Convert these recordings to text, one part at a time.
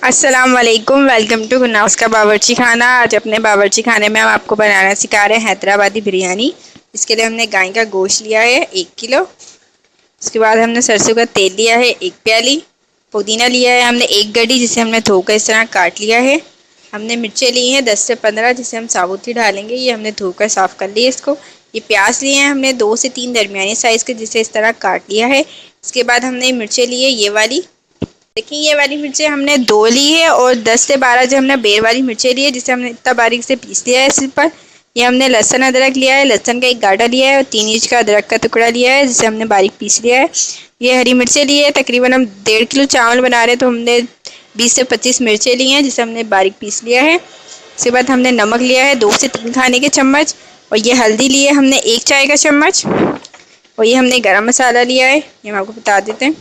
अस्सलाम वालेकुम, welcome to गुनास का बावर्ची खाना। आज अपने बावर्ची खाने में हम आपको बनाना सिखा रहे हैं हैदराबादी बिरयानी। इसके लिए हमने गाय का गोश्त लिया है 1 किलो। उसके बाद हमने सरसों का तेल लिया है 1 प्याली। पुदीना लिया है हमने 1 गड्डी, जिसे हमने धोकर इस तरह काट लिया है। हमने मिर्चें ली हैं 10 से 15, जिसे हम साबुत ही डालेंगे। ये हमने धोकर साफ़ कर लिया इसको। ये प्याज लिए हैं हमने 2 से 3 दरमियानी साइज़ के, जिसे इस तरह काट लिया है। इसके बाद हमने मिर्चें ली है ये वाली। देखिए ये वाली मिर्चें हमने 2 ली है, और 10 से 12 जो हमने बेर वाली मिर्चें ली है, जिसे हमने इतना बारीक से पीस लिया है इस पर। ये हमने लहसुन अदरक लिया है, लहसुन का 1 गाढ़ा लिया है, और 3 इंच का अदरक का टुकड़ा लिया है, जिसे हमने बारीक पीस लिया है। ये हरी मिर्चें ली है, तकरीबन हम 1.5 किलो चावल बना रहे हैं, तो हमने 20 से 25 मिर्चें ली हैं, जिसे हमने बारीक पीस लिया है। उसके बाद हमने नमक लिया है 2 से 3 खाने के चम्मच, और ये हल्दी ली है हमने 1 चाय का चम्मच, और ये हमने गरम मसाला लिया है, ये हम आपको बता देते हैं।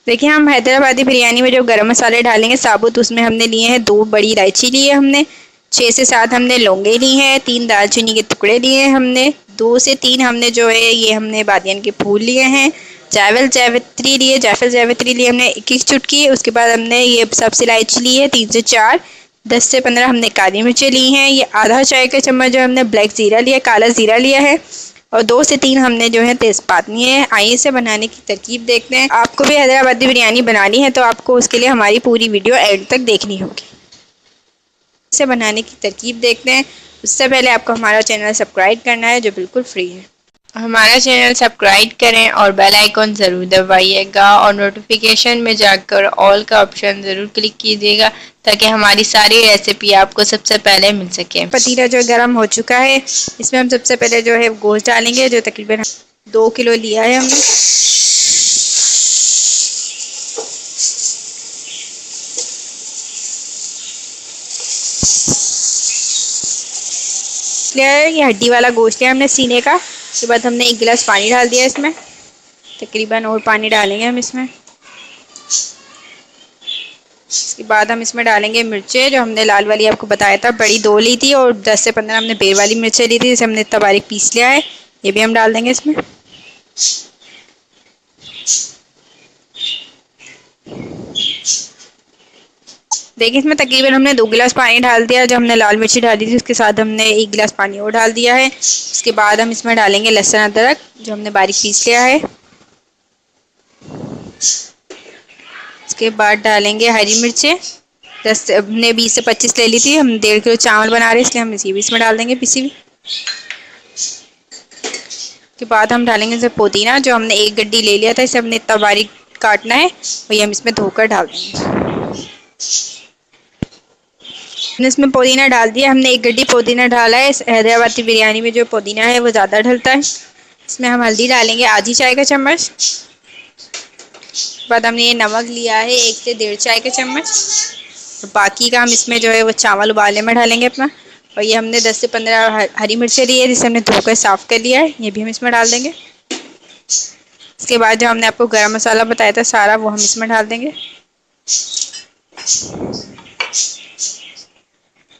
देखिए हम हैदराबादी बिरयानी में जो गरम मसाले डालेंगे साबुत, उसमें हमने लिए हैं 2 बड़ी इलायची ली है हमने, 6 से 7 हमने लौंगे ली हैं, 3 दालचीनी के टुकड़े लिए हैं हमने, 2 से 3 हमने जो है ये हमने बादियान के फूल लिए हैं, जायफल जावित्री लिए हमने 1-1 चुटकी। उसके बाद हमने ये सब्ज़ इलायची ली है 3 से 4, 10 से 15 हमने काली मिर्चें ली हैं। ये आधा चाय का चम्मच जो हमने ब्लैक ज़ीरा लिया, काला ज़ीरा लिया है, और 2 से 3 हमने जो है तेज़पात लिए हैं। आइए इसे बनाने की तरकीब देखते हैं। आपको भी हैदराबादी बिरयानी बनानी है तो आपको उसके लिए हमारी पूरी वीडियो एंड तक देखनी होगी। इसे बनाने की तरकीब देखते हैं। उससे पहले आपको हमारा चैनल सब्सक्राइब करना है, जो बिल्कुल फ्री है। हमारा चैनल सब्सक्राइब करें और बेल आइकॉन ज़रूर दबाइएगा, और नोटिफिकेशन में जाकर ऑल का ऑप्शन ज़रूर क्लिक कीजिएगा, ताकि हमारी सारी रेसिपी आपको सबसे पहले मिल सके। पतीला जो गर्म हो चुका है, इसमें हम सबसे पहले जो है गोश्त डालेंगे, जो तकरीबन 2 किलो लिया है हमने। ये हड्डी वाला गोश्त है हमने सीने का। उसके बाद हमने 1 गिलास पानी डाल दिया इसमें, तकरीबन और पानी डालेंगे हम इसमें। इसके बाद हम इसमें डालेंगे मिर्चें, जो हमने लाल वाली आपको बताया था बड़ी 2 ली थी, और 10 से 15 हमने बेर वाली मिर्चें ली थी, जिसे हमने इतना बारीक पीस लिया है। ये भी हम डाल देंगे इसमें। देखिए इसमें तकरीबन हमने 2 गिलास पानी डाल दिया। जो हमने लाल मिर्ची डाली थी उसके साथ हमने 1 गिलास पानी और डाल दिया है। उसके बाद हम इसमें डालेंगे लहसुन अदरक, जो हमने बारीक पीस लिया है। उसके बाद डालेंगे हरी मिर्चें, 10 हमने 20 से 25 ले ली थी। हम 1.5 किलो चावल बना रहे हैं, इसलिए हम इसी भी इसमें डाल देंगे पिसी हुई। के बाद हम डालेंगे इसमें पुदीना, जो हमने 1 गड्डी ले लिया था, इसे हमने इतना बारीक काटना है, और ये हम इसमें धोकर डाल देंगे। हमने इसमें पुदीना डाल दिया, हमने 1 गड्डी पुदीना डाला है। इस हैदराबादी बिरयानी में जो पुदीना है वो ज़्यादा डलता है। इसमें हम हल्दी डालेंगे आधी चाय का चम्मच। बाद हमने ये नमक लिया है 1 से 1.5 चाय का चम्मच, और बाकी का हम इसमें जो है वो चावल उबालने में डालेंगे अपना। और ये हमने 10 से 15 हरी मिर्चें ली है, जिसे हमने धोकर साफ़ कर लिया है, ये भी हम इसमें डाल देंगे। इसके बाद जो हमने आपको गरम मसाला बताया था सारा, वो हम इसमें डाल देंगे,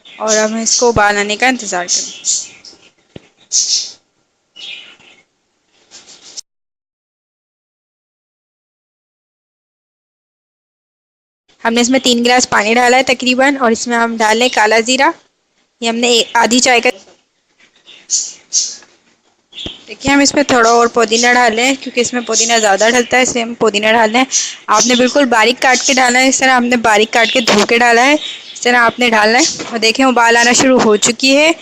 और हम इसको उबाल आने का इंतज़ार करें। हमने इसमें 3 गिलास पानी डाला है तकरीबन, और इसमें हम डालें काला ज़ीरा। ये हमने आधी चाय का। देखिए हम इसमें थोड़ा और पुदीना डालें, क्योंकि इसमें पुदीना ज़्यादा डलता है, इसलिए हम पुदीना डाल रहे हैं। आपने बिल्कुल बारीक काट के डालना है, इस तरह हमने बारीक काट के धो के डाला है, इस तरह आपने डालना है। और देखें उबाल आना शुरू हो चुकी है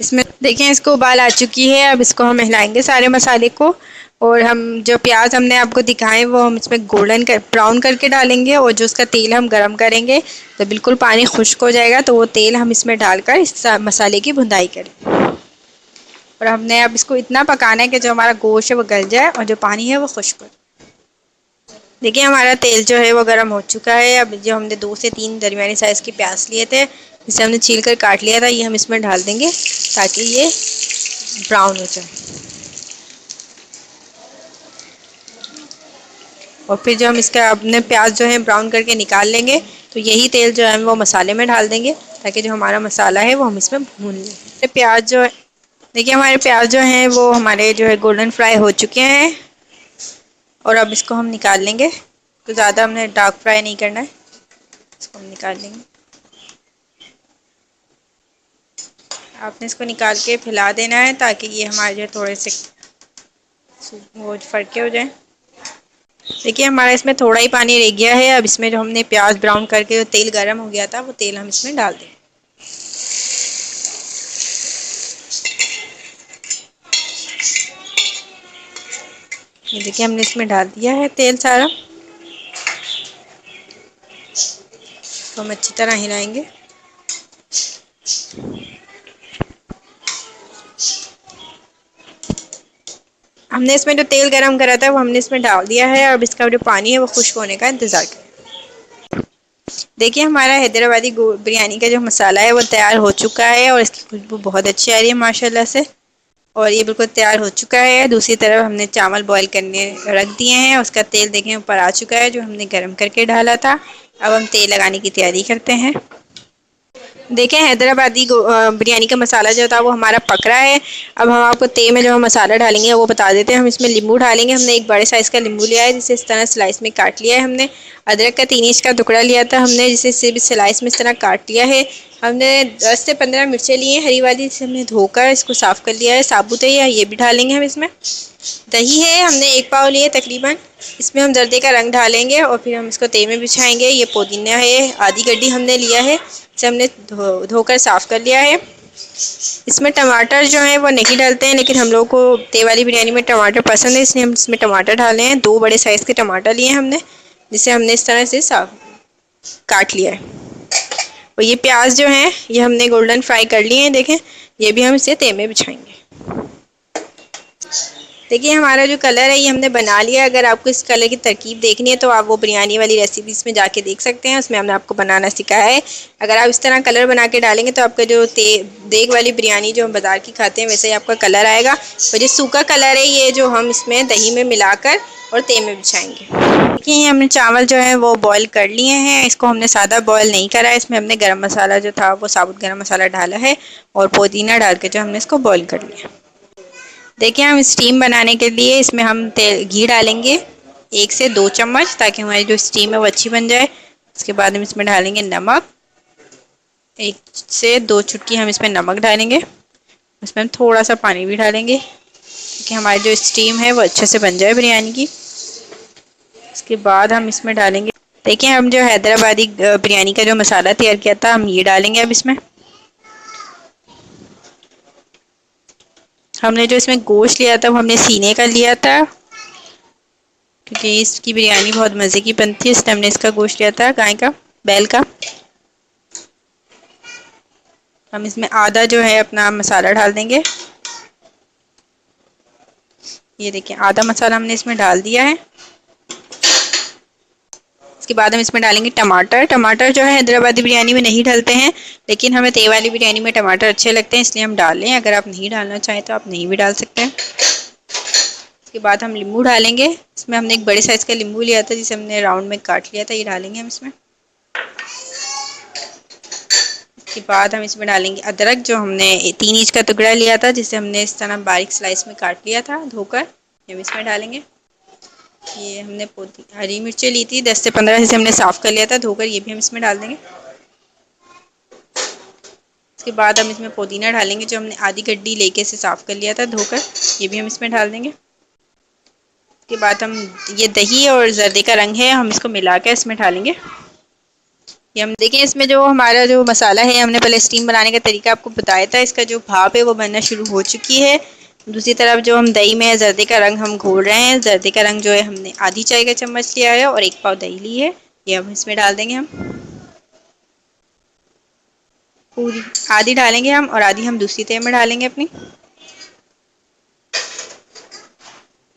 इसमें। देखें इसको उबाल आ चुकी है। अब इसको हम हिलाएंगे सारे मसाले को, और हम जो प्याज हमने आपको दिखाए वो हम इसमें गोल्डन ब्राउन करके डालेंगे, और जो उसका तेल हम गरम करेंगे तो बिल्कुल पानी खुश्क हो जाएगा, तो वो तेल हम इसमें डालकर इस मसाले की भुनाई करें। और हमने अब इसको इतना पकाना है कि जो हमारा गोश्त है वो गल जाए, और जो पानी है वो खुश्क हो। देखिए हमारा तेल जो है वो गर्म हो चुका है। अब जो हमने 2 से 3 दरमियानी साइज़ के प्याज लिए थे, जिसे हमने छील कर काट लिया था, ये हम इसमें डाल देंगे ताकि ये ब्राउन हो जाए। और फिर जो हम इसका अपने प्याज जो है ब्राउन करके निकाल लेंगे, तो यही तेल जो है वो मसाले में डाल देंगे, ताकि जो हमारा मसाला है वो हम इसमें भून लें। प्याज जो है, देखिए हमारे प्याज जो हैं वो हमारे जो है गोल्डन फ्राई हो चुके हैं, और अब इसको हम निकाल लेंगे। तो ज़्यादा हमने डार्क फ्राई नहीं करना है। इसको हम निकाल लेंगे। आपने इसको निकाल के फैला देना है ताकि ये हमारे जो थोड़े से वो फड़के हो जाए। देखिए हमारा इसमें थोड़ा ही पानी रह गया है। अब इसमें जो हमने प्याज ब्राउन करके जो तेल गर्म हो गया था वो तेल हम इसमें डाल दें। ये देखिए हमने इसमें डाल दिया है तेल सारा। तो हम अच्छी तरह हिलाएंगे। हमने इसमें जो तेल गरम करा था वो हमने इसमें डाल दिया है। अब इसका जो पानी है वो खुश्क होने का इंतज़ार करें। देखिए हमारा हैदराबादी बिरयानी का जो मसाला है वो तैयार हो चुका है और इसकी खुशबू बहुत अच्छी आ रही है माशाल्लाह से। और ये बिल्कुल तैयार हो चुका है। दूसरी तरफ हमने चावल बॉईल करने रख दिए हैं। उसका तेल देखें ऊपर आ चुका है जो हमने गर्म करके डाला था। अब हम तेल लगाने की तैयारी करते हैं। देखें हैदराबादी बिरयानी का मसाला जो था वो हमारा पक रहा है। अब हम आपको तेल में जो हम मसाला डालेंगे वो बता देते हैं। हम इसमें नींबू डालेंगे। हमने एक बड़े साइज़ का नींबू लिया है जिसे इस तरह स्लाइस में काट लिया है। हमने अदरक का 3 इंच का टुकड़ा लिया था हमने जिसे इसे भी स्लाइस में इस तरह काट लिया है। हमने 10 से 15 मिर्चें ली हैं हरी वाली, जिसे हमने धोकर इसको साफ़ कर लिया है। साबुत है या ये भी डालेंगे हम इसमें। दही है हमने 1 पाव लिए तकरीबन। इसमें हम जर्दे का रंग डालेंगे और फिर हम इसको तेल में बिछाएंगे। ये पुदीना है आधी गड्डी हमने लिया है, इसे हमने धोकर साफ़ कर लिया है। इसमें टमाटर जो है वो नहीं डालते हैं, लेकिन हम लोग को तेल वाली बिरयानी में टमाटर पसंद है इसलिए हम इसमें टमाटर डाले हैं। 2 बड़े साइज़ के टमाटर लिए हमने, जिसे हमने इस तरह से साफ काट लिया है। और ये प्याज जो है ये हमने गोल्डन फ्राई कर लिए हैं। देखें ये भी हम इसे तेल में बिछाएंगे। देखिए हमारा जो कलर है ये हमने बना लिया। अगर आपको इस कलर की तरकीब देखनी है तो आप वो बिरयानी वाली रेसिपीज़ में जाके देख सकते हैं, उसमें हमने आपको बनाना सिखाया है। अगर आप इस तरह कलर बना के डालेंगे तो आपका जो देग वाली बिरयानी जो हम बाज़ार की खाते हैं वैसे ही आपका कलर आएगा। और ये सूखा कलर है ये जो हम इसमें दही में मिलाकर और तेल में बिछाएंगे। देखिए हमने चावल जो है वो बॉईल कर लिए हैं। इसको हमने सादा बॉईल नहीं करा है, इसमें हमने गरम मसाला जो था वो साबुत गरम मसाला डाला है और पुदीना डाल के जो हमने इसको बॉईल कर लिया। देखिए हम स्टीम बनाने के लिए इसमें हम घी डालेंगे 1 से 2 चम्मच, ताकि हमारी जो स्टीम है वो अच्छी बन जाए। उसके बाद हम इसमें डालेंगे नमक, 1 से 2 चुटकी हम इसमें नमक डालेंगे। उसमें हम थोड़ा सा पानी भी डालेंगे ताकि हमारी जो स्टीम है वो अच्छे से बन जाए बिरयानी की। उसके बाद हम इसमें डालेंगे, देखिए हम जो हैदराबादी बिरयानी का जो मसाला तैयार किया था हम ये डालेंगे अब इसमें। हमने जो इसमें गोश्त लिया था वो हमने सीने का लिया था, क्योंकि इसकी बिरयानी बहुत मज़े की बनती है, इसलिए हमने इसका गोश्त लिया था गाय का, बैल का। हम इसमें आधा जो है अपना मसाला डाल देंगे। ये देखिए आधा मसाला हमने इसमें डाल दिया है। इसके बाद हम इसमें डालेंगे टमाटर। टमाटर जो है हैदराबादी बिरयानी में नहीं डालते हैं, लेकिन हमें तेल वाली बिरयानी में टमाटर अच्छे लगते हैं इसलिए हम डाल लें। अगर आप नहीं डालना चाहें तो आप नहीं भी डाल सकते हैं। इसके बाद हम नींबू डालेंगे। इसमें हमने एक बड़े साइज़ का नींबू लिया था जिसे हमने राउंड में काट लिया था, ये डालेंगे हम इसमें। इसके बाद हम इसमें डालेंगे अदरक, जो हमने 3 इंच का टुकड़ा लिया था जिसे हमने इस तरह बारीक स्लाइस में काट लिया था धोकर, ये हम इसमें डालेंगे। ये हमने हरी मिर्चें ली थी 10 से 15, जिसे हमने साफ़ कर लिया था धोकर, ये भी हम इसमें डाल देंगे। इसके बाद हम इसमें पुदीना डालेंगे जो हमने आधी गड्डी लेके से साफ़ कर लिया था धोकर, ये भी हम इसमें डाल देंगे। इसके बाद हम ये दही और जर्दे का रंग है हम इसको मिला कर इसमें डालेंगे। ये हम देखें इसमें जो हमारा जो मसाला है हमने पहले स्टीम बनाने का तरीका आपको बताया था, इसका जो भाप है वो बनना शुरू हो चुकी है। दूसरी तरफ जो हम दही में जर्दे का रंग हम घोल रहे हैं, जर्दे का रंग जो है हमने आधी चाय का चम्मच लिया है और 1 पाव दही ली है, ये हम इसमें डाल देंगे। हम पूरी आधी डालेंगे हम और आधी हम दूसरी तेल में डालेंगे अपनी।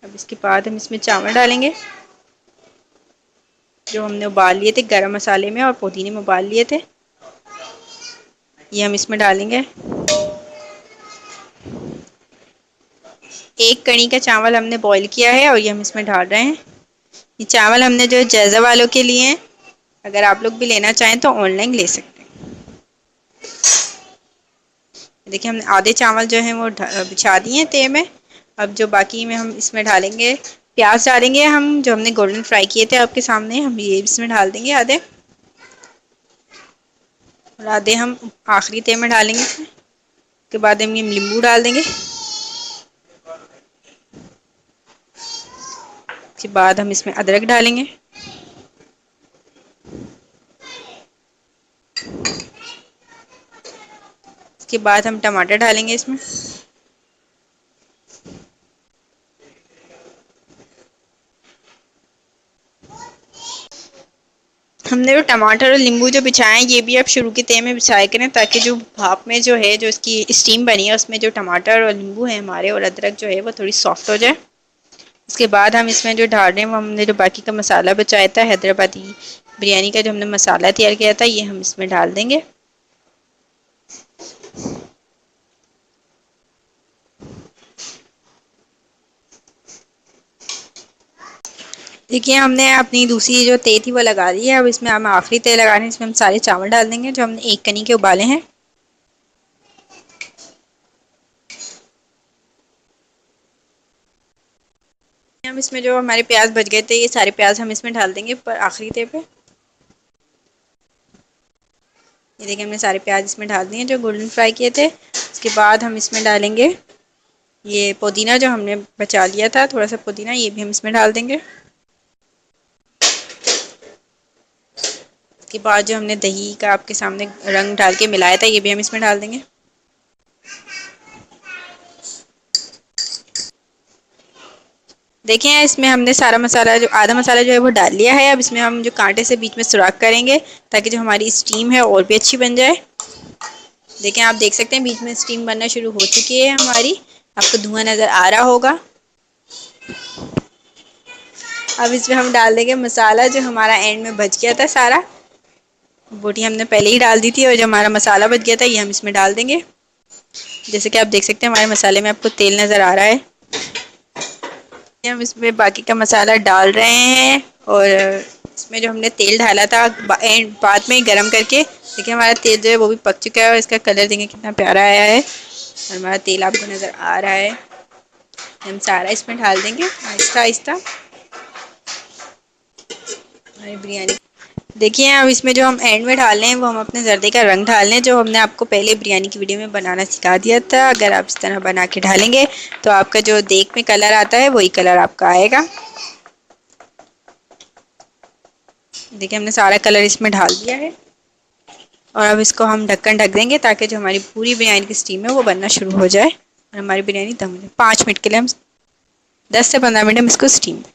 अब इसके बाद हम इसमें चावल डालेंगे जो हमने उबाल लिए थे गरम मसाले में और पुदीने में उबाल लिए थे, ये हम इसमें डालेंगे। 1 कड़ी का चावल हमने बॉईल किया है और ये हम इसमें डाल रहे हैं। ये चावल हमने जो जैज़ा वालों के लिए हैं, अगर आप लोग भी लेना चाहें तो ऑनलाइन ले सकते हैं। देखिए हमने आधे चावल जो हैं वो बिछा दिए हैं तेल में। अब जो बाकी में हम इसमें डालेंगे प्याज डालेंगे हम, जो हमने गोल्डन फ्राई किए थे आपके सामने, हम ये इसमें डाल देंगे आधे। और आधे हम आखिरी तेल में डालेंगे इसमें। उसके बाद हम ये नींबू डाल देंगे। उसके बाद हम इसमें अदरक डालेंगे। उसके बाद हम टमाटर डालेंगे इसमें। हमने जो टमाटर और नींबू जो बिछाए हैं ये भी आप शुरू के तेल में बिछाया करें, ताकि जो भाप में जो है, जो इसकी स्टीम बनी है, उसमें जो टमाटर और नींबू है हमारे और अदरक जो है वो थोड़ी सॉफ्ट हो जाए। उसके बाद हम इसमें जो डाल रहे हैं वो हमने जो बाकी का मसाला बचाया था, हैदराबादी बिरयानी का जो हमने मसाला तैयार किया था, ये हम इसमें डाल देंगे। देखिए हमने अपनी दूसरी जो तेल थी वो लगा दी है। अब इसमें हम आखिरी तेल लगा रहे हैं, इसमें हम सारे चावल डाल देंगे जो हमने एक कनी के उबाले हैं। हम इसमें जो हमारे प्याज बच गए थे, ये सारे प्याज हम इसमें डाल देंगे पर आखिरी तेल पे। ये देखिए हमने सारे प्याज इसमें डाल दिए जो गोल्डन फ्राई किए थे। उसके बाद हम इसमें डालेंगे ये पुदीना जो हमने बचा लिया था, थोड़ा सा पुदीना, ये भी हम इसमें डाल देंगे। उसके बाद जो हमने दही का आपके सामने रंग डाल के मिलाया था, ये भी हम इसमें डाल देंगे। देखिए इसमें हमने सारा मसाला, जो आधा मसाला जो है वो डाल लिया है। अब इसमें हम जो कांटे से बीच में सुराख करेंगे ताकि जो हमारी स्टीम है और भी अच्छी बन जाए। देखिए आप देख सकते हैं बीच में स्टीम बनना शुरू हो चुकी है हमारी, आपको धुआं नज़र आ रहा होगा। अब इसमें हम डाल देंगे मसाला जो हमारा एंड में बच गया था सारा, बोटी हमने पहले ही डाल दी थी, और जो हमारा मसाला बच गया था ये हम इसमें डाल देंगे। जैसे कि आप देख सकते हैं हमारे मसाले में आपको तेल नज़र आ रहा है। हम इसमें बाकी का मसाला डाल रहे हैं, और इसमें जो हमने तेल डाला था एंड बाद में गरम करके, देखिए हमारा तेल जो है वो भी पक चुका है और इसका कलर देखिए कितना प्यारा आया है, और हमारा तेल आपको नज़र आ रहा है। हम सारा इसमें डाल देंगे आहिस्ता आहिस्ता हमारी बिरयानी। देखिए अब इसमें जो हम एंड में डाल रहे हैं वो हम अपने जर्दे का रंग डाल रहे हैं, जो हमने आपको पहले बिरयानी की वीडियो में बनाना सिखा दिया था। अगर आप इस तरह बना के डालेंगे तो आपका जो देख में कलर आता है वही कलर आपका आएगा। देखिए हमने सारा कलर इसमें डाल दिया है, और अब इसको हम ढक्कन ढक देंगे ताकि जो हमारी पूरी बिरयानी की स्टीम है वो बनना शुरू हो जाए और हमारी बिरयानी दम हो जाए। 5 मिनट के लिए हम 10 से 15 मिनट हम इसको स्टीम दें।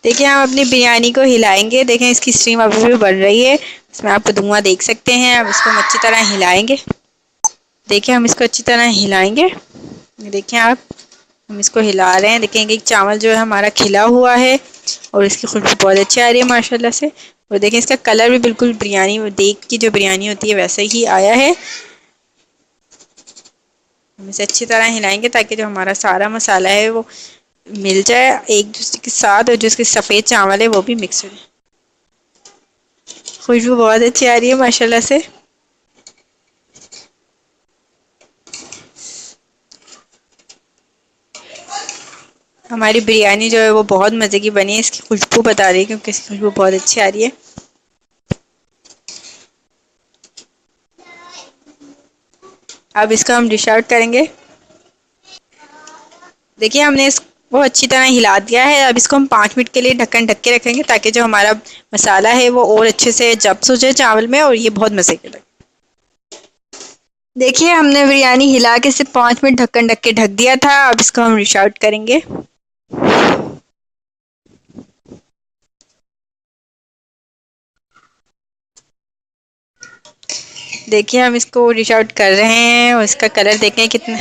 देखिए हम अपनी बिरयानी को हिलाएंगे, देखें इसकी स्टीम अभी भी बढ़ रही है, इसमें आप धुआं देख सकते हैं। अब इसको हम अच्छी तरह हिलाएंगे। देखिए हम इसको अच्छी तरह हिलाएंगे, देखिए आप, हम इसको हिला रहे हैं। देखेंगे कि चावल जो है हमारा खिला हुआ है और इसकी खुशबू बहुत अच्छी आ रही है माशाल्लाह से। और देखें इसका कलर भी बिल्कुल बिरयानी देख की जो बिरयानी होती है वैसे ही आया है। हम इसे अच्छी तरह हिलाएंगे ताकि जो हमारा सारा मसाला है वो मिल जाए एक दूसरे के साथ, और जो इसके सफ़ेद चावल है वो भी मिक्स हो जाए। खुशबू बहुत अच्छी आ रही है माशाल्लाह से। हमारी बिरयानी जो है वो बहुत मज़े की बनी है, इसकी खुशबू बता रही है क्योंकि इसकी खुशबू बहुत अच्छी आ रही है। अब इसको हम डिश आउट करेंगे। देखिए हमने इसको अच्छी तरह हिला दिया है। अब इसको हम 5 मिनट के लिए ढक्कन ढक के रखेंगे ताकि जो हमारा मसाला है वो और अच्छे से जब्स हो जाए चावल में, और ये बहुत मज़े के लगे। देखिए हमने बिरयानी हिला के सिर्फ 5 मिनट ढक्कन ढक के ढक दिया था। अब इसको हम डिश आउट करेंगे। देखिए हम इसको डिश आउट कर रहे हैं, और इसका कलर देखें कितना।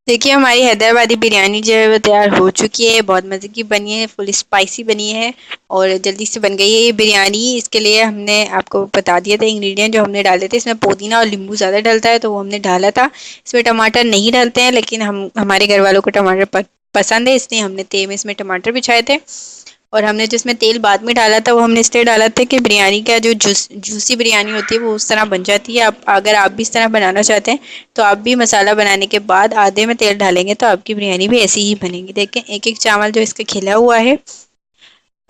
देखिए हमारी हैदराबादी बिरयानी जो है वो तैयार हो चुकी है, बहुत मज़े की बनी है, फुल स्पाइसी बनी है और जल्दी से बन गई है ये बिरयानी। इसके लिए हमने आपको बता दिया था इंग्रेडिएंट जो हमने डाले थे। इसमें पुदीना और नींबू ज़्यादा डलता है तो वो हमने डाला था। इसमें टमाटर नहीं डलते हैं, लेकिन हम हमारे घर वालों को टमाटर पसंद है, इसलिए हमने तेल में इसमें टमाटर बिछाए थे। और हमने जिसमें तेल बाद में डाला था वो हमने इसलिए डाला था कि बिरयानी का जो जूसी बिरयानी होती है वो उस तरह बन जाती है। आप अगर आप भी इस तरह बनाना चाहते हैं तो आप भी मसाला बनाने के बाद आधे में तेल डालेंगे तो आपकी बिरयानी भी ऐसी ही बनेगी। देखें एक एक चावल जो इसका खिला हुआ है।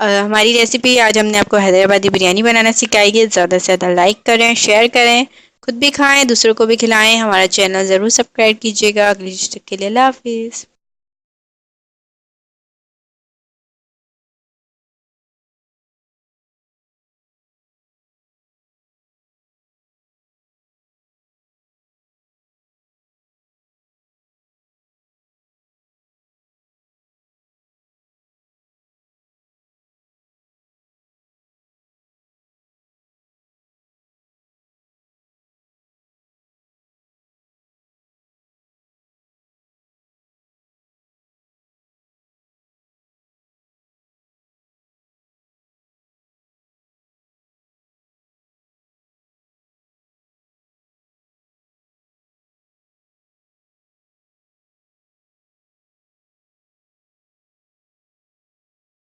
हमारी रेसिपी आज हमने आपको हैदराबादी बिरयानी बनाना सिखाई है। ज़्यादा से ज़्यादा लाइक करें, शेयर करें, खुद भी खाएं, दूसरों को भी खिलाएं। हमारा चैनल ज़रूर सब्सक्राइब कीजिएगा। अगली डिश के लिए अल्लाह हाफिज़।